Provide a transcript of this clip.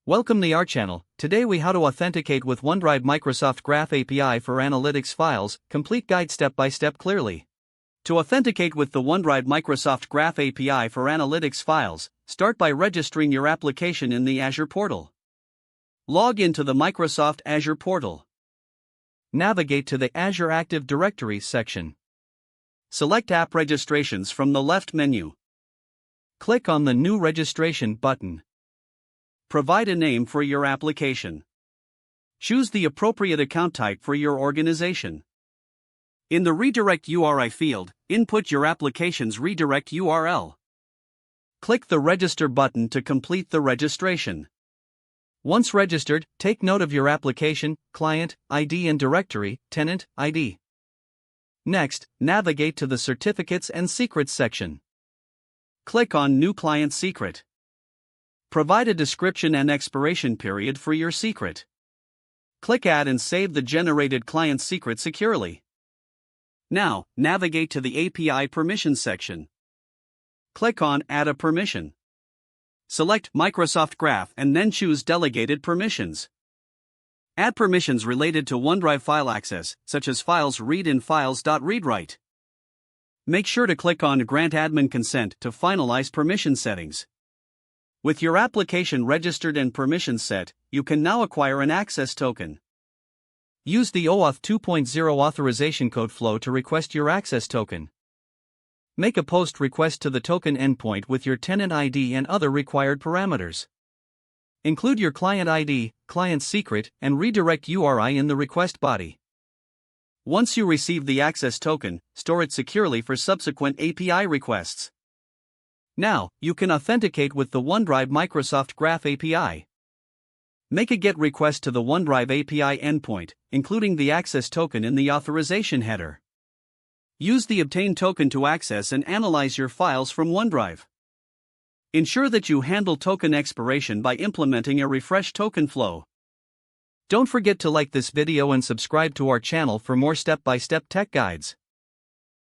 Welcome to our channel. Today we how to authenticate with OneDrive Microsoft Graph API for analytics files, complete guide step by step clearly. To authenticate with the OneDrive Microsoft Graph API for analytics files, start by registering your application in the Azure portal. Log into the Microsoft Azure portal. Navigate to the Azure Active Directory section. Select App Registrations from the left menu. Click on the New Registration button. Provide a name for your application. Choose the appropriate account type for your organization. In the Redirect URI field, input your application's redirect URL. Click the Register button to complete the registration. Once registered, take note of your application, client, ID and directory, tenant, ID. Next, navigate to the Certificates and Secrets section. Click on New Client Secret. Provide a description and expiration period for your secret. Click Add and save the generated client secret securely. Now, navigate to the API Permissions section. Click on Add a Permission. Select Microsoft Graph and then choose Delegated Permissions. Add permissions related to OneDrive file access, such as files read in files.readWrite. Make sure to click on Grant Admin Consent to finalize permission settings. With your application registered and permissions set, you can now acquire an access token. Use the OAuth 2.0 authorization code flow to request your access token. Make a POST request to the token endpoint with your tenant ID and other required parameters. Include your client ID, client secret, and redirect URI in the request body. Once you receive the access token, store it securely for subsequent API requests. Now, you can authenticate with the OneDrive Microsoft Graph API. Make a GET request to the OneDrive API endpoint, including the access token in the authorization header. Use the obtained token to access and analyze your files from OneDrive. Ensure that you handle token expiration by implementing a refresh token flow. Don't forget to like this video and subscribe to our channel for more step-by-step tech guides.